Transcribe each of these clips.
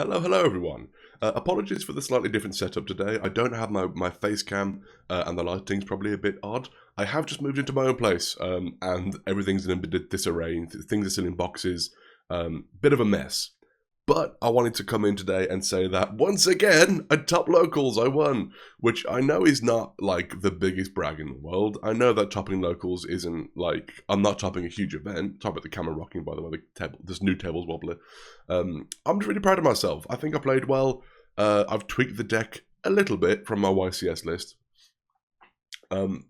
Hello everyone. Apologies for the slightly different setup today. I don't have my face cam and the lighting's probably a bit odd. I have just moved into my own place and everything's in a bit of disarray. Things are still in boxes. Bit of a mess. But I wanted to come in today and say that once again, at Top Locals, I won, which I know is not like the biggest brag in the world. I know that topping locals isn't like, I'm not topping a huge event. Top at the camera rocking, by the way, this new table's wobbly. I'm just really proud of myself. I think I played well. I've tweaked the deck a little bit from my YCS list.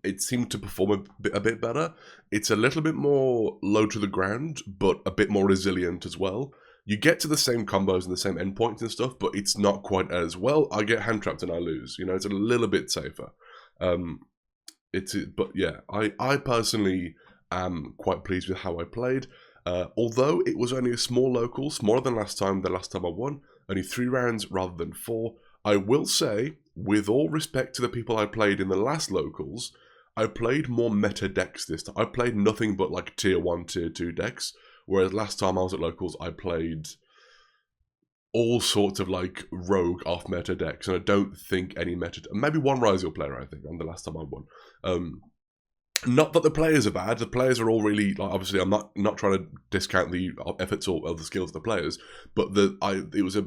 It seemed to perform a bit better. It's a little bit more low to the ground, but a bit more resilient as well. You get to the same combos and the same endpoints and stuff, but it's not quite as well. I get hand trapped and I lose. You know, it's a little bit safer. But yeah, I personally am quite pleased with how I played. Although it was only a small local, smaller than last time. The last time I won, only 3 rounds rather than 4. I will say, with all respect to the people I played in the last locals, I played more meta decks this time. I played nothing but like tier 1, tier 2 decks. Whereas last time I was at locals, I played all sorts of like rogue off meta decks, and I don't think any meta. Maybe one Ryzeal player, I think, on the last time I won. Not that the players are bad. The players are all really like, obviously. I'm not trying to discount the efforts or the skills of the players, but it was a.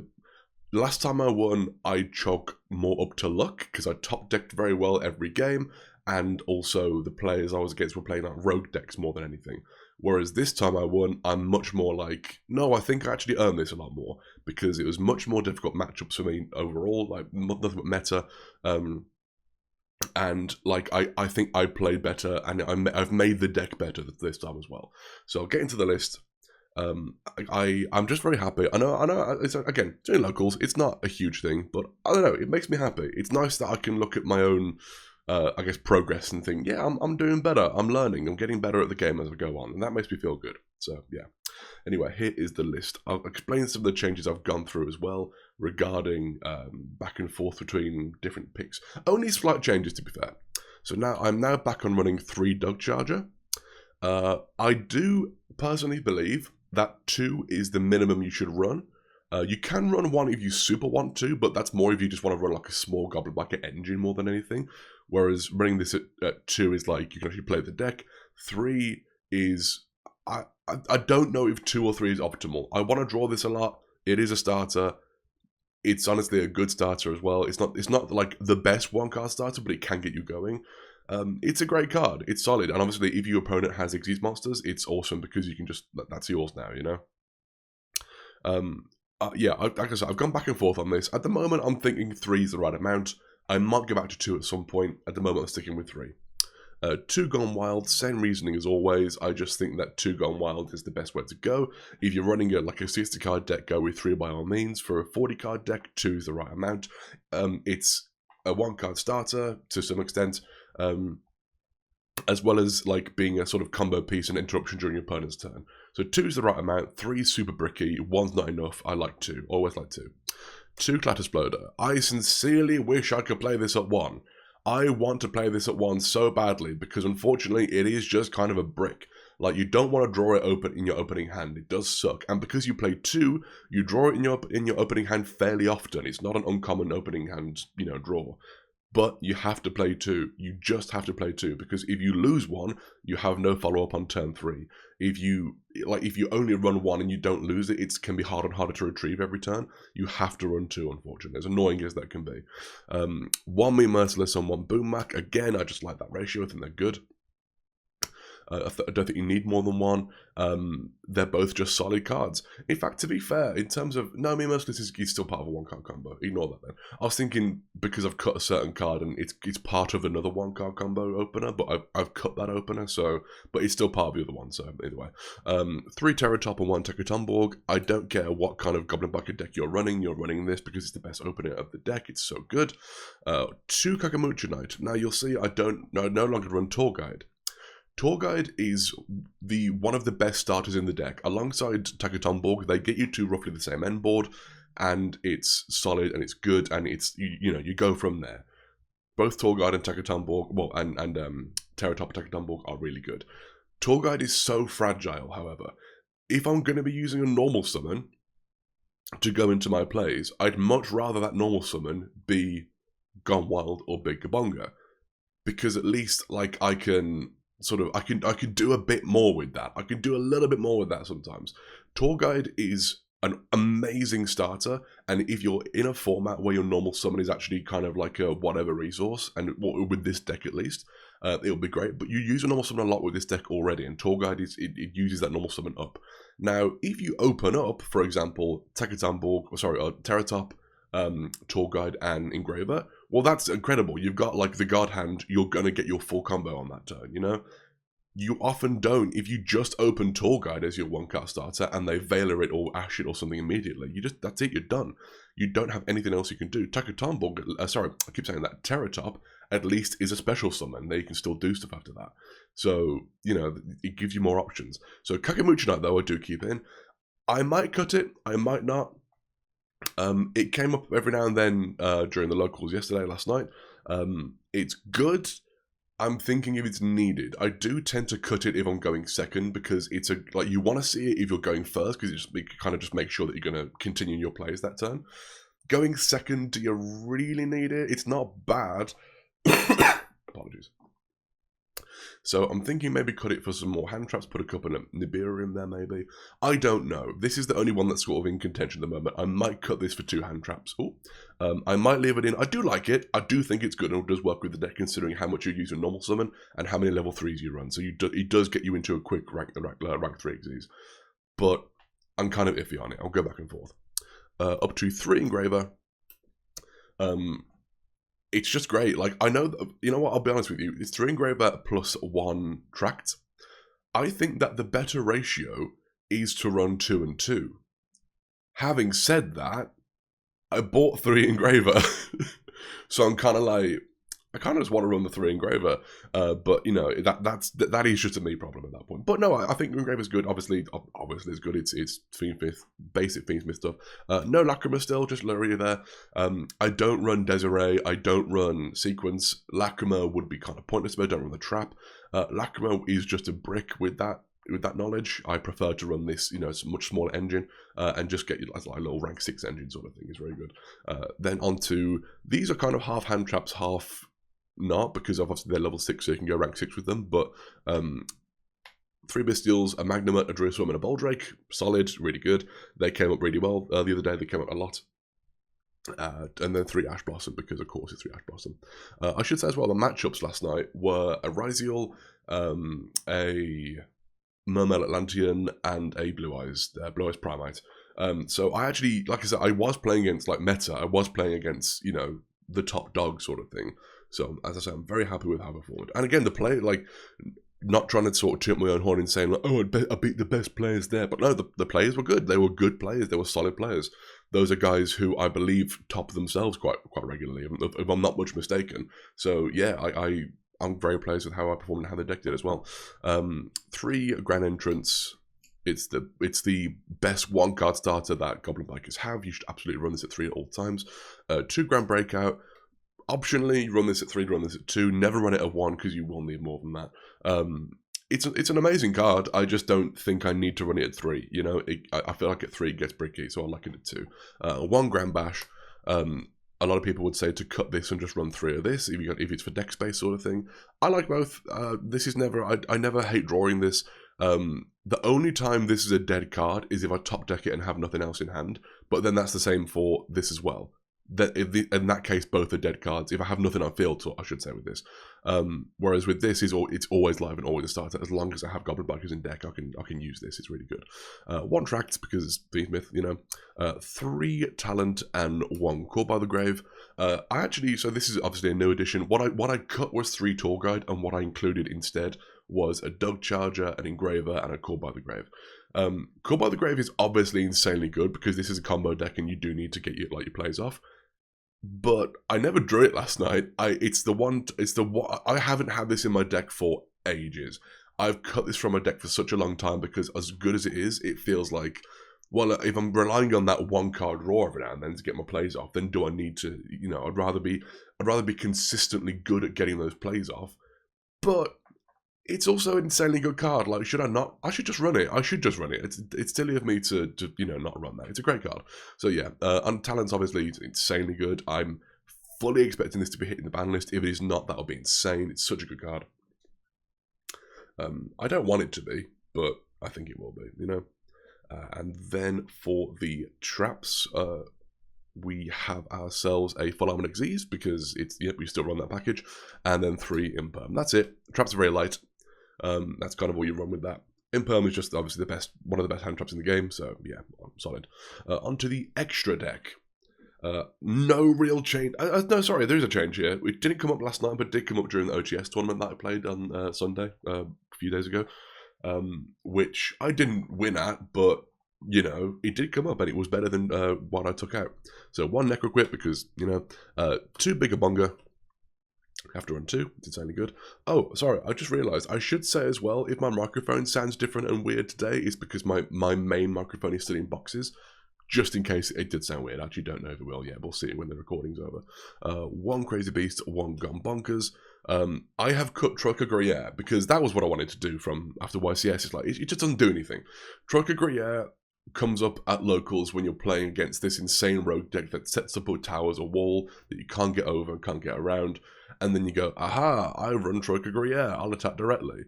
Last time I won, I chalk more up to luck because I top decked very well every game, and also the players I was against were playing like rogue decks more than anything. Whereas this time I won, I'm much more like, no, I think I actually earned this a lot more because it was much more difficult matchups for me overall, like nothing but meta. And like I think I played better, and I've made the deck better this time as well. So I'll get into the list. I'm just very happy. I know. It's again doing locals. It's not a huge thing, but I don't know. It makes me happy. It's nice that I can look at my own, I guess, progress and think, yeah, I'm doing better. I'm learning. I'm getting better at the game as I go on, and that makes me feel good. So yeah. Anyway, here is the list. I'll explain some of the changes I've gone through as well regarding back and forth between different picks. Only slight changes, to be fair. So now I'm back on running 3 Dog Charger. I do personally believe that 2 is the minimum you should run. You can run 1 if you super want to, but that's more if you just want to run like a small Goblin Bucket engine more than anything. Whereas running this at 2 is like you can actually play the deck. 3 is I don't know if 2 or 3 is optimal. I want to draw this a lot. It is a starter. It's honestly a good starter as well. It's not like the best 1-card starter, but it can get you going. It's a great card. It's solid, and obviously, if your opponent has Xyz monsters, it's awesome because you can just that's yours now. You know. Yeah, like I said, I've gone back and forth on this. At the moment, I'm thinking 3 is the right amount. I might go back to 2 at some point. At the moment, I'm sticking with 3. 2 Gone Wild, same reasoning as always. I just think that 2 Gone Wild is the best way to go. If you're running like a 60-card deck, go with 3 by all means. For a 40-card deck, 2 is the right amount. It's a 1-card starter to some extent. As well as like being a sort of combo piece and interruption during your opponent's turn. So 2 is the right amount, 3 is super bricky, 1's not enough. I like 2, always like 2. 2 Clattersploder. I sincerely wish I could play this at 1. I want to play this at 1 so badly because unfortunately it is just kind of a brick. Like you don't want to draw it open in your opening hand. It does suck. And because you play 2, you draw it in your opening hand fairly often. It's not an uncommon opening hand, you know, draw. But you have to play 2. You just have to play 2 because if you lose 1, you have no follow-up on turn 3. If you only run 1 and you don't lose it, it can be harder and harder to retrieve every turn. You have to run 2, unfortunately, as annoying as that can be. 1 Me Merciless and 1 Boom Mac. Again, I just like that ratio. I think they're good. I don't think you need more than 1. They're both just solid cards. In fact, to be fair, in terms of... No, Me Merciless is still part of a 1-card combo. Ignore that then. I was thinking because I've cut a certain card and it's part of another 1-card combo opener, but I've cut that opener, so... But it's still part of the other one, so either way. 3 Terratop and 1 Tekatomborg. I don't care what kind of Goblin Bucket deck you're running this because it's the best opener of the deck. It's so good. 2 Kakamucha Knight. Now, you'll see I no longer run Tour Guide. Tour Guide is one of the best starters in the deck. Alongside Tekatomborg, they get you to roughly the same end board, and it's solid and it's good, and it's you go from there. Both Tour Guide and Tekatomborg, well, and Terratop and Tekatomborg are really good. Tour Guide is so fragile, however. If I'm going to be using a normal summon, to go into my plays, I'd much rather that normal summon be Gone Wild or Big Kabonga, because at least like I can do a bit more with that. I can do a little bit more with that sometimes. Tour Guide is an amazing starter, and if you're in a format where your normal summon is actually kind of like a whatever resource, and with this deck at least, it'll be great. But you use a normal summon a lot with this deck already, and Tour Guide it uses that normal summon up. Now, if you open up, for example, Teratop, Tour Guide, and Engraver, well, that's incredible. You've got like the God Hand, you're gonna get your full combo on that turn, you know? You often don't. If you just open Tour Guide as your one-card starter and they Veiler it or Ash it or something immediately, that's it, you're done. You don't have anything else you can do. Teratop at least is a special summon. There you can still do stuff after that. So, you know, it gives you more options. So Kakemuchi Knight, though, I do keep in. I might cut it, I might not. It came up every now and then during the locals last night. It's good. I'm thinking if it's needed. I do tend to cut it if I'm going second, because it's you want to see it if you're going first, because it kind of just makes sure that you're going to continue your plays that turn. Going second, do you really need it? It's not bad. Apologies. So I'm thinking maybe cut it for some more hand traps, put a couple of Nibiru in there maybe. I don't know. This is the only one that's sort of in contention at the moment. I might cut this for 2 hand traps. I might leave it in. I do like it. I do think it's good, and it does work with the deck considering how much you use a normal summon and how many level 3s you run. So it does get you into a quick rank 3 exes. But I'm kind of iffy on it. I'll go back and forth. Up to 3 Engraver. It's just great. Like, I know, you know what, I'll be honest with you. It's 3 Engraver plus 1 Tract. I think that the better ratio is to run 2 and 2. Having said that, I bought 3 Engraver. So I'm kind of like, I kind of just want to run the 3 Engraver. But, you know, that is just a me problem at that point. But no, I think Engraver's good. Obviously it's good. It's Fiendsmith, basic Fiendsmith stuff. No Lacrima still, just Luria there. I don't run Desiree. I don't run Sequence. Lacrima would be kind of pointless, but I don't run the Trap. Lacrima is just a brick with that knowledge. I prefer to run this, you know, it's a much smaller engine, and just get you like a little rank 6 engine sort of thing is very good. Then onto, these are kind of half hand traps, half not, because obviously they're level 6, so you can go rank 6 with them. But 3 Bestials, a Magnamut, a Druiswim, and a Boldrake, solid, really good. They came up really well the other day. They came up a lot. And then 3 Ash Blossom, because of course it's 3 Ash Blossom. I should say as well, the matchups last night were a Ryziel, a Mermail Atlantean, and a Blue Eyes Primite. So I actually, like I said, I was playing against like meta. I was playing against, you know, the top dog sort of thing. So as I say, I'm very happy with how I performed. And again, the play, like, not trying to sort of toot my own horn and saying like, oh, I beat the best players there. But no, the players were good. They were good players. They were solid players. Those are guys who I believe top themselves quite regularly, if I'm not much mistaken. So yeah, I'm very pleased with how I performed and how the deck did as well. 3 Grand Entrance. It's the best 1-card starter that Goblin bikers have. You should absolutely run this at 3 at all times. 2 Grand Breakout. Optionally, run this at 3, run this at 2. Never run it at 1, because you will need more than that. It's an amazing card. I just don't think I need to run it at 3. You know, I feel like at 3 it gets bricky, so I like it at 2. 1 Grand Bash. A lot of people would say to cut this and just run 3 of this if it's for deck space sort of thing. I like both. This is never. I never hate drawing this. The only time this is a dead card is if I top deck it and have nothing else in hand. But then that's the same for this as well. In that case, both are dead cards. If I have nothing on field, I should say with this. Whereas with this, it's always live and always a starter. As long as I have Goblin Bikers in deck, I can use this. It's really good. 1 Tract, because it's Fiendsmith, you know. 3 Talent and 1 Call by the Grave. So this is obviously a new edition. What I cut was 3 Tour Guide, and what I included instead was a Dug Charger, an Engraver, and a Call by the Grave. Call by the Grave is obviously insanely good, because this is a combo deck and you do need to get your plays off. But I never drew it last night. I haven't had this in my deck for ages. I've cut this from my deck for such a long time, because as good as it is, it feels like, well, if I'm relying on that 1-card draw every now and then to get my plays off, then do I need to, you know, I'd rather be consistently good at getting those plays off. But It's also an insanely good card. Like, should I not? I should just run it. I should just run it. It's silly of me to not run that. It's a great card. So yeah, Talent's obviously insanely good. I'm fully expecting this to be hitting the ban list. If it is not, that'll be insane. It's such a good card. I don't want it to be, but I think it will be, and then for the traps, we have ourselves a full armor Xyz because we still run that package, and then 3 Imperm. That's it. Traps are very light. That's kind of all you run with that. Imperm is just obviously one of the best hand traps in the game, so yeah, solid. Onto the extra deck. No real change. No, sorry, there is a change here. It didn't come up last night, but did come up during the OTS tournament that I played on Sunday, a few days ago, which I didn't win at, but, it did come up, and it was better than what I took out. So 1 Necroquip because, 2 Bigger Bonga. Have to run 2. It's insanely good. Oh, sorry, I just realised. I should say as well, if my microphone sounds different and weird today, it's because my main microphone is still in boxes. Just in case it did sound weird. I actually don't know if it will. Yeah, we'll see it when the recording's over. 1 Crazy Beast, 1 Gone Bonkers. I have cut Troika Gruyere because that was what I wanted to do from after YCS. It's like, it just doesn't do anything. Troika Gruyere comes up at locals when you're playing against this insane rogue deck that sets up a towers, a wall that you can't get over and can't get around. And then you go, aha, I run Troika Gruyere, I'll attack directly.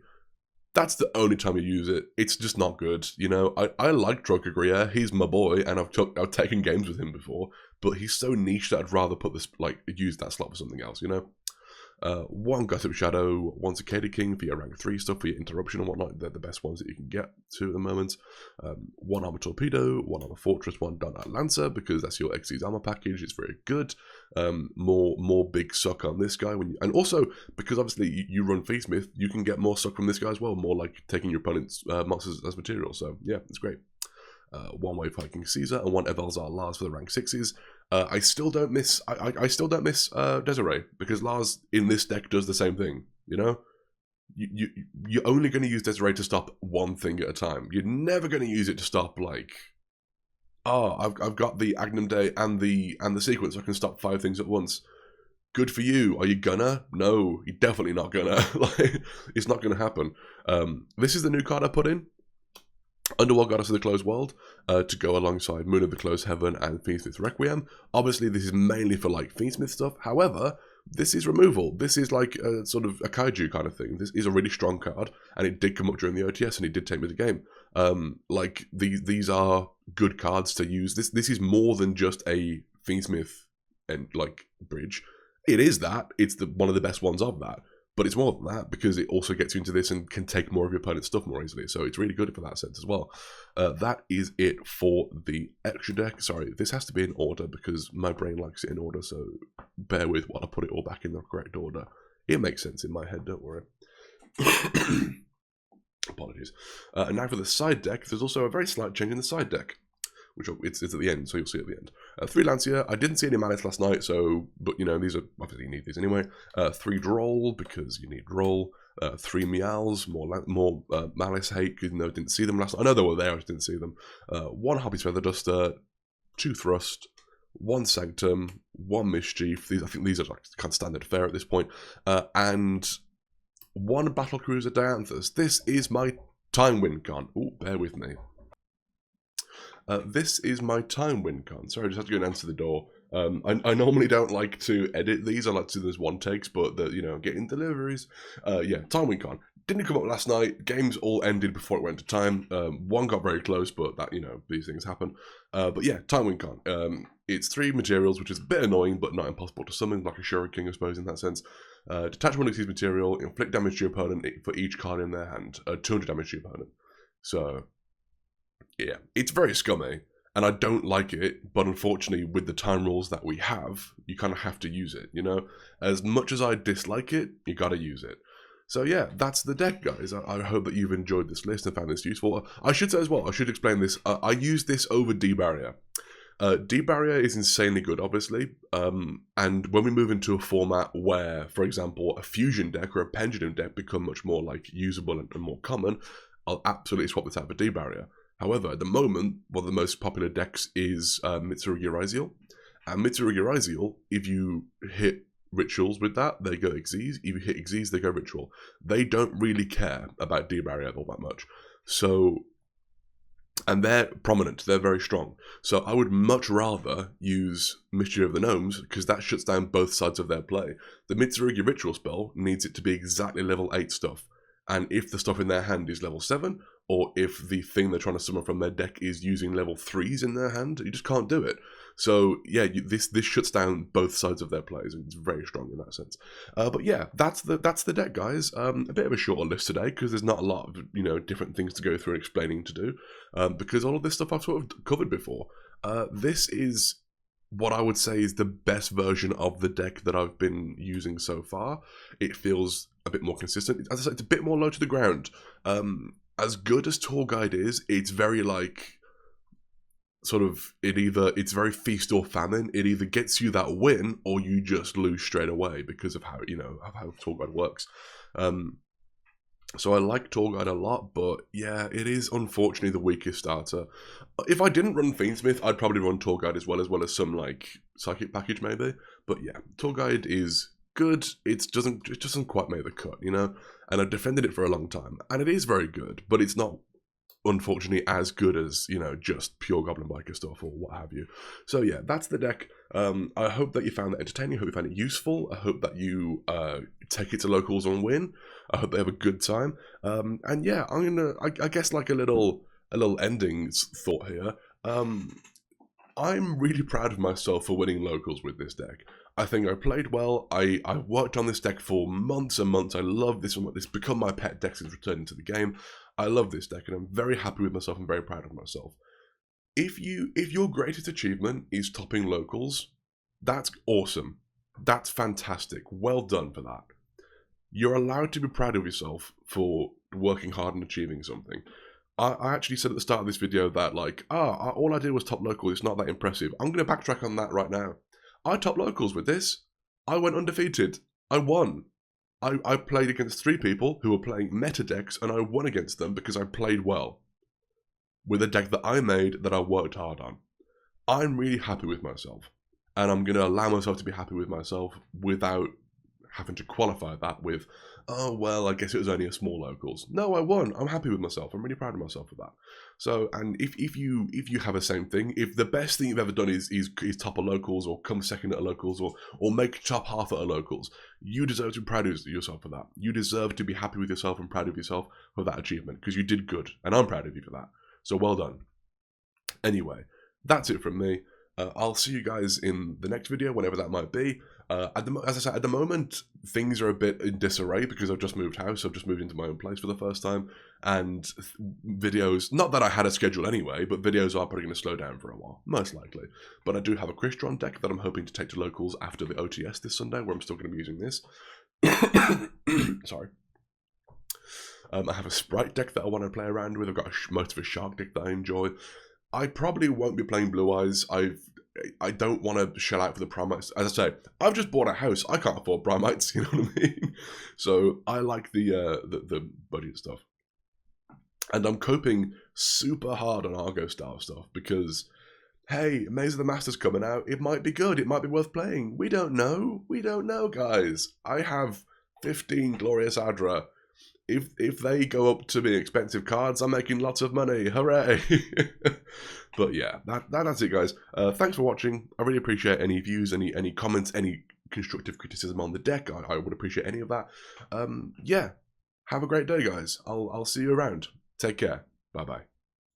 That's the only time you use it. It's just not good, I like Troika Gruyere. He's my boy, and I've taken games with him before, but he's so niche that I'd rather use that slot for something else, 1 Gossip Shadow, 1 Cicada King for your rank 3 stuff, for your interruption and whatnot. They're the best ones that you can get to at the moment. 1 Armor Torpedo, 1 Armor Fortress, 1 Donut Lancer, because that's your Xyz armor package. It's very good. More big suck on this guy. And also, because obviously you run Fiendsmith, you can get more suck from this guy as well. More like taking your opponent's monsters as material. So yeah, it's great. 1 Wave Viking Caesar and 1 Evelzar Lars for the rank 6s. I still don't miss. I still don't miss Desiree, because Lars in this deck does the same thing. You're only going to use Desiree to stop one thing at a time. You're never going to use it to stop I've got the Agnum Day and the sequence. So I can stop 5 things at once. Good for you. Are you gonna? No, you're definitely not gonna. It's not gonna happen. This is the new card I put in. Underworld Goddess of the Closed World, to go alongside Moon of the Closed Heaven and Fiendsmith Requiem. Obviously, this is mainly for Fiendsmith stuff. However, this is removal. This is like a sort of a kaiju kind of thing. This is a really strong card, and it did come up during the OTS, and it did take me to the game. These are good cards to use. This is more than just a Fiendsmith and bridge. It is that. It's one of the best ones of that. But it's more than that, because it also gets you into this and can take more of your opponent's stuff more easily. So it's really good for that sense as well. That is it for the extra deck. Sorry, this has to be in order because my brain likes it in order. So bear with while I put it all back in the correct order. It makes sense in my head, don't worry. Apologies. And now for the side deck, there's also a very slight change in the side deck, which it's at the end, so you'll see at the end. 3 Lancia. I didn't see any Malice last night, but these are obviously you need these anyway. 3 Droll, because you need Droll. 3 Meows, more Malice hate, even though I didn't see them last night. I know they were there, I just didn't see them. 1 Hobby's Feather Duster, 2 Thrust, 1 Sanctum, 1 Mischief. I think these are kind of standard fare at this point. And 1 Battle Cruiser Dianthus. This is my time win con. Oh, bear with me. This is my time win con. Sorry, I just have to go and answer the door. I normally don't like to edit these. I like to do those one takes, but getting deliveries. Yeah, time win con. Didn't come up last night. Games all ended before it went to time. 1 got very close, but that these things happen. But yeah, time win con. It's 3 materials, which is a bit annoying, but not impossible to summon, like a Shuriken, I suppose, in that sense. Detach 1 of these material, inflict damage to your opponent for each card in their hand. 200 damage to your opponent. So yeah, it's very scummy, and I don't like it, but unfortunately, with the time rules that we have, you kind of have to use it, As much as I dislike it, you gotta use it. So yeah, that's the deck, guys. I hope that you've enjoyed this list and found this useful. I should say as well, I should explain this. I use this over D-Barrier. D-Barrier is insanely good, obviously, and when we move into a format where, for example, a Fusion deck or a Pendulum deck become much more usable and more common, I'll absolutely swap this out for D-Barrier. However, at the moment, one of the most popular decks is Mitsurugi Raiziel. And Mitsurugi Raiziel, if you hit rituals with that, they go Xyz. If you hit Xyz, they go ritual. They don't really care about D-barrier all that much. So, and they're prominent, they're very strong. So I would much rather use Mystery of the Gnomes, because that shuts down both sides of their play. The Mitsurugi ritual spell needs it to be exactly level 8 stuff. And if the stuff in their hand is level 7, or if the thing they're trying to summon from their deck is using level 3s in their hand, you just can't do it. So yeah, this shuts down both sides of their plays, and it's very strong in that sense. But yeah, that's the deck, guys. A bit of a shorter list today, because there's not a lot of different things to go through and explaining to do, because all of this stuff I've sort of covered before. This is what I would say is the best version of the deck that I've been using so far. It feels a bit more consistent. As I said, it's a bit more low to the ground. As good as Tour Guide is, it's very like sort of it's very feast or famine. It either gets you that win or you just lose straight away because of how how Tour Guide works. So I like Tour Guide a lot, but yeah, it is unfortunately the weakest starter. If I didn't run Fiendsmith, I'd probably run Tour Guide as well as some like psychic package maybe. But yeah, Tour Guide is good. It doesn't quite make the cut, And I've defended it for a long time, and it is very good, but it's not, unfortunately, as good as just pure Goblin Biker stuff or what have you. So yeah, that's the deck. I hope that you found that entertaining. I hope you found it useful. I hope that you take it to locals and win. I hope they have a good time. And yeah, I'm gonna, I guess, like a little ending thought here. I'm really proud of myself for winning locals with this deck. I think I played well. I worked on this deck for months and months. I love this one. It's become my pet deck since returning to the game. I love this deck, and I'm very happy with myself and very proud of myself. If your greatest achievement is topping locals, that's awesome. That's fantastic. Well done for that. You're allowed to be proud of yourself for working hard and achieving something. I actually said at the start of this video that all I did was top locals. It's not that impressive. I'm going to backtrack on that right now. I top locals with this. I went undefeated. I won. I played against 3 people who were playing meta decks, and I won against them because I played well with a deck that I made that I worked hard on. I'm really happy with myself, and I'm going to allow myself to be happy with myself without having to qualify that with, oh, well, I guess it was only a small locals. No, I won. I'm happy with myself. I'm really proud of myself for that. So, and if you have the same thing, if the best thing you've ever done is top a locals or come second at a locals or make top half at a locals, you deserve to be proud of yourself for that. You deserve to be happy with yourself and proud of yourself for that achievement, because you did good, and I'm proud of you for that. So well done. Anyway, that's it from me. I'll see you guys in the next video, whenever that might be. As I said, at the moment, things are a bit in disarray because I've just moved house. I've just moved into my own place for the first time. And videos, not that I had a schedule anyway, but videos are probably going to slow down for a while, most likely. But I do have a Crystron deck that I'm hoping to take to locals after the OTS this Sunday, where I'm still going to be using this. Sorry. I have a Sprite deck that I want to play around with. I've got most of a Shark deck that I enjoy. I probably won't be playing Blue Eyes. I don't want to shell out for the Primites. As I say, I've just bought a house. I can't afford Primites, you know what I mean? So I like the budget stuff. And I'm coping super hard on Argo style stuff because, hey, Maze of the Masters coming out. It might be good. It might be worth playing. We don't know. We don't know, guys. I have 15 Glorious Adra. If they go up to be expensive cards, I'm making lots of money. Hooray! But yeah, that's it, guys. Thanks for watching. I really appreciate any views, any comments, any constructive criticism on the deck. I would appreciate any of that. Yeah, have a great day, guys. I'll see you around. Take care. Bye-bye.